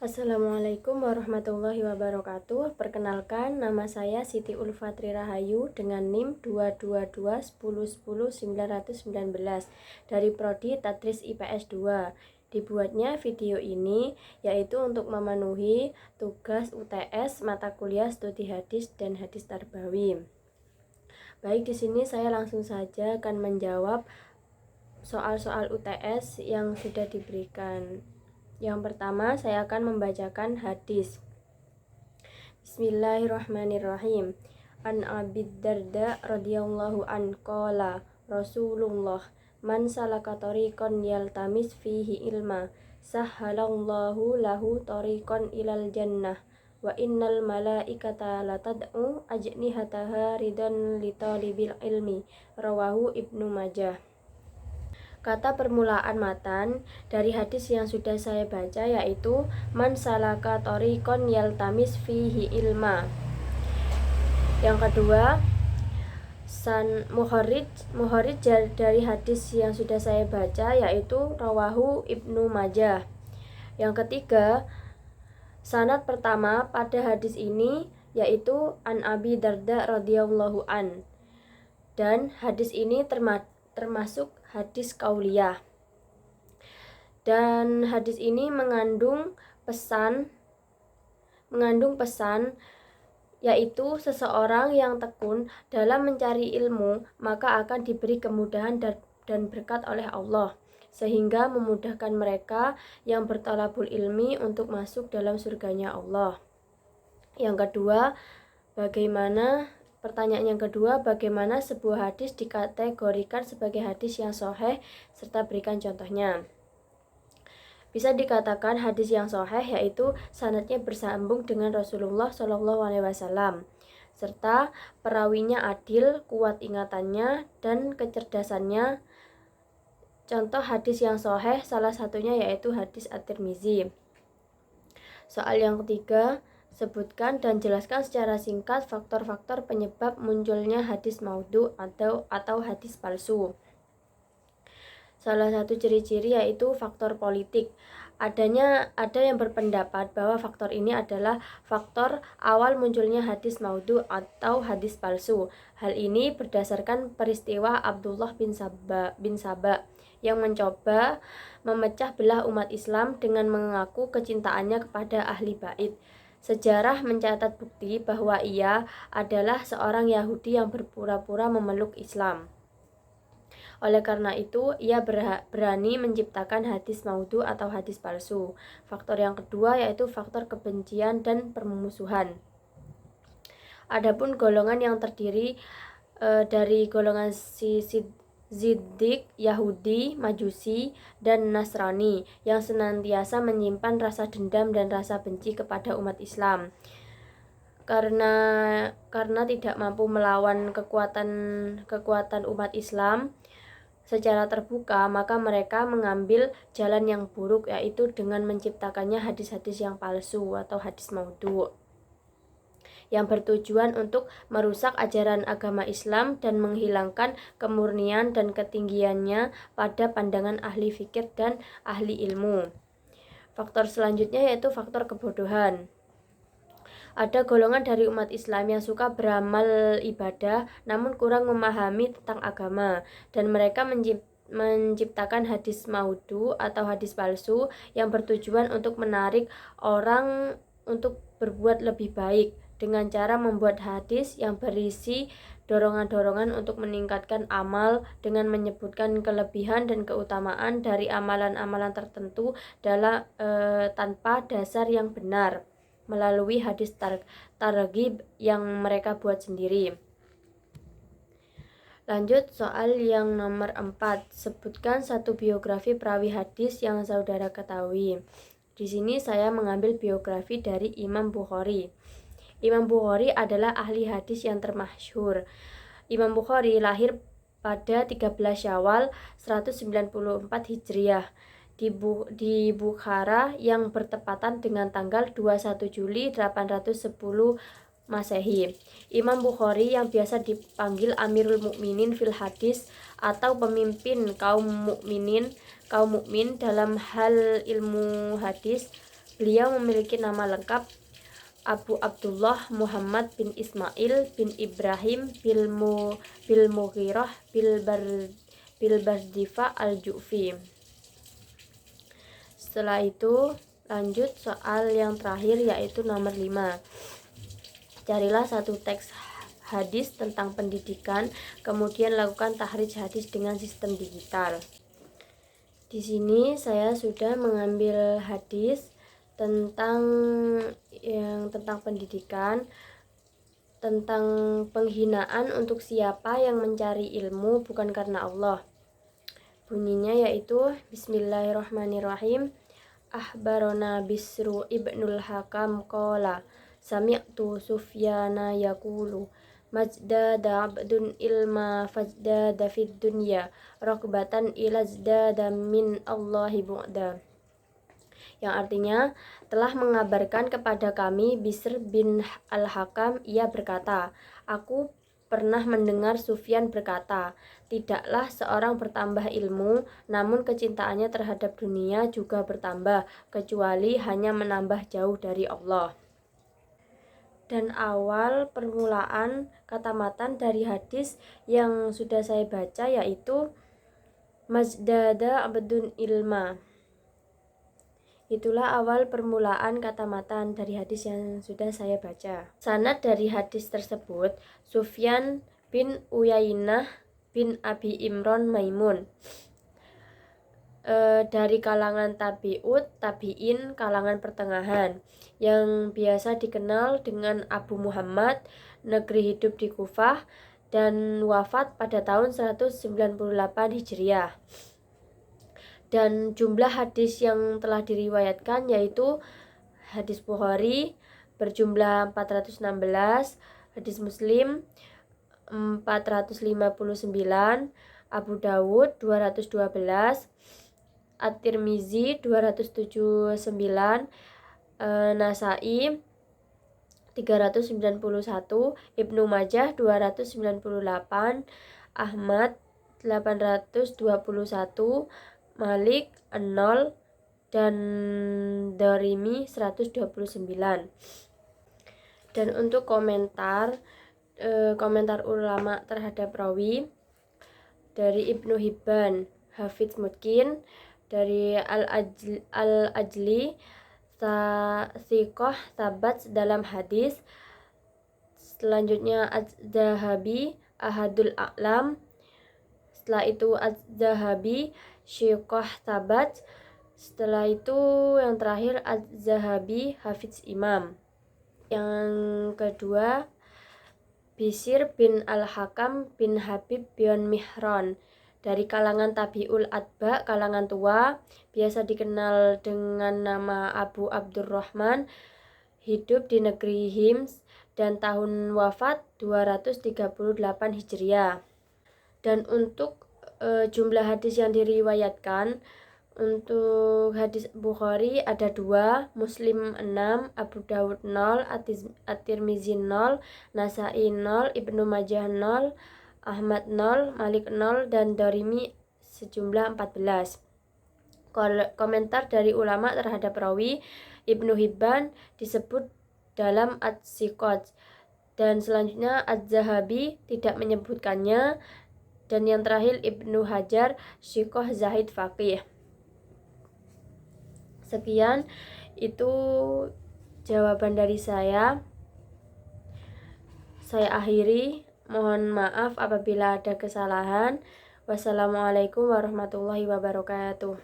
Assalamualaikum warahmatullahi wabarakatuh. Perkenalkan, nama saya Siti Ulfatri Rahayu dengan NIM 22210109919 dari Prodi Tadris IPS 2. Dibuatnya video ini yaitu untuk memenuhi tugas UTS mata kuliah studi hadis dan hadis tarbawi. Baik, di sini saya langsung saja akan menjawab soal-soal UTS yang sudah diberikan. Yang pertama, saya akan membacakan hadis. Bismillahirrahmanirrahim. An Abi Darda radhiyallahu an qala Rasulullah man salaka tariqan yaltamis fihi ilma sahhalallahu lahu tariqan ilal jannah wa innal malaikata latad'u ajnihataha ridan li talibil ilmi. Rawahu Ibnu Majah. Kata permulaan matan dari hadis yang sudah saya baca yaitu man salaka tariqan yaltamis fihi ilma. Yang kedua, muharrij dari hadis yang sudah saya baca yaitu rawahu Ibnu Majah. Yang ketiga, sanad pertama pada hadis ini yaitu an Abi Darda radhiyallahu an. Dan hadis ini termasuk hadis qauliyah. Dan hadis ini mengandung pesan yaitu seseorang yang tekun dalam mencari ilmu maka akan diberi kemudahan dan berkat oleh Allah sehingga memudahkan mereka yang berthalabul ilmi untuk masuk dalam surganya Allah. Pertanyaan yang kedua, bagaimana sebuah hadis dikategorikan sebagai hadis yang sahih serta berikan contohnya. Bisa dikatakan hadis yang sahih yaitu sanadnya bersambung dengan Rasulullah SAW serta perawinya adil, kuat ingatannya dan kecerdasannya. Contoh hadis yang sahih salah satunya yaitu hadis At-Tirmizi. Soal yang ketiga, sebutkan dan jelaskan secara singkat faktor-faktor penyebab munculnya hadis maudhu atau hadis palsu. Salah satu ciri-ciri yaitu faktor politik. Ada yang berpendapat bahwa faktor ini adalah faktor awal munculnya hadis maudhu atau hadis palsu. Hal ini berdasarkan peristiwa Abdullah bin Saba yang mencoba memecah belah umat Islam dengan mengaku kecintaannya kepada ahli bait. Sejarah mencatat bukti bahwa ia adalah seorang Yahudi yang berpura-pura memeluk Islam. Oleh karena itu, ia berani menciptakan hadis maudhu atau hadis palsu. Faktor yang kedua yaitu faktor kebencian dan permusuhan. Adapun golongan yang terdiri dari golongan Ziddiq, Yahudi, Majusi, dan Nasrani yang senantiasa menyimpan rasa dendam dan rasa benci kepada umat Islam. Karena tidak mampu melawan kekuatan umat Islam secara terbuka, maka mereka mengambil jalan yang buruk yaitu dengan menciptakannya hadis-hadis yang palsu atau hadis maudhu yang bertujuan untuk merusak ajaran agama Islam dan menghilangkan kemurnian dan ketinggiannya pada pandangan ahli fikih dan ahli ilmu. Faktor selanjutnya yaitu faktor kebodohan. Ada golongan dari umat Islam yang suka beramal ibadah namun kurang memahami tentang agama dan mereka menciptakan hadis maudhu atau hadis palsu yang bertujuan untuk menarik orang untuk berbuat lebih baik dengan cara membuat hadis yang berisi dorongan-dorongan untuk meningkatkan amal dengan menyebutkan kelebihan dan keutamaan dari amalan-amalan tertentu tanpa dasar yang benar melalui hadis targhib yang mereka buat sendiri. Lanjut soal yang nomor 4. Sebutkan satu biografi perawi hadis yang saudara ketahui. Di sini saya mengambil biografi dari Imam Bukhari. Imam Bukhari adalah ahli hadis yang termasyhur. Imam Bukhari lahir pada 13 Syawal 194 Hijriah di Bukhara yang bertepatan dengan tanggal 21 Juli 810 Masehi. Imam Bukhari yang biasa dipanggil Amirul Mukminin fil Hadis atau pemimpin kaum mukmin dalam hal ilmu hadis. Beliau memiliki nama lengkap Abu Abdullah Muhammad bin Ismail bin Ibrahim bil Mughirah bil Bardifa al-Ju'fi. Setelah itu lanjut soal yang terakhir, yaitu nomor 5. Carilah satu teks hadis tentang pendidikan, kemudian lakukan tahrij hadis dengan sistem digital. Di sini saya sudah mengambil hadis tentang pendidikan, tentang penghinaan untuk siapa yang mencari ilmu bukan karena Allah. Bunyinya yaitu Bismillahirrahmanirrahim. Ahbarona Bisru ibnul Hakam qala sami'tu Sufyana yaqulu mazdada abdun ilma fazdada fid dunya rakbatan ila zdada min Allahi bu'da, yang artinya telah mengabarkan kepada kami Bisr bin al-Hakam, ia berkata, aku pernah mendengar Sufyan berkata, tidaklah seorang bertambah ilmu, namun kecintaannya terhadap dunia juga bertambah, kecuali hanya menambah jauh dari Allah. Dan awal permulaan kata matan dari hadis yang sudah saya baca yaitu mazdada abdun ilma. Itulah awal permulaan kata matan dari hadis yang sudah saya baca. Sanad dari hadis tersebut Sufyan bin Uyainah bin Abi Imron Maimun, dari kalangan tabi'in, kalangan pertengahan, yang biasa dikenal dengan Abu Muhammad, negeri hidup di Kufah, dan wafat pada tahun 198 Hijriah. Dan jumlah hadis yang telah diriwayatkan yaitu hadis Bukhari berjumlah 416, hadis Muslim 459, Abu Dawud 212, At-Tirmizi 279, Nasai 391, Ibnu Majah 298, Ahmad 821, Malik 0, dan Darimi 129. Dan untuk komentar ulama terhadap rawi dari Ibnu Hibban, Hafidz Mutkin, dari Al-Ajli, Thiqah Tabat dalam hadis. Selanjutnya Az-Zahabi, Ahadul A'lam. Setelah itu Az-Zahabi, Syiqah Tabat. Setelah itu yang terakhir Az-Zahabi, Hafidz Imam. Yang kedua Bisir bin Al-Hakam bin Habib bin Mihran, dari kalangan tabi'ul atba, kalangan tua, biasa dikenal dengan nama Abu Abdurrahman, hidup di negeri Hims, dan tahun wafat 238 Hijriah. Dan untuk jumlah hadis yang diriwayatkan, untuk hadis Bukhari ada 2, Muslim 6, Abu Dawud 0, At-Tirmizi 0, Nasai 0, Ibnu Majah 0, Ahmad 0, Malik 0, dan Darimi sejumlah 14. Komentar dari ulama terhadap rawi Ibnu Hibban disebut dalam At-Siqat, dan selanjutnya Az-Zahabi tidak menyebutkannya, dan yang terakhir Ibnu Hajar, Syiqah Zahid Faqih. Sekian itu jawaban dari saya. Saya akhiri, mohon maaf apabila ada kesalahan. Wassalamualaikum warahmatullahi wabarakatuh.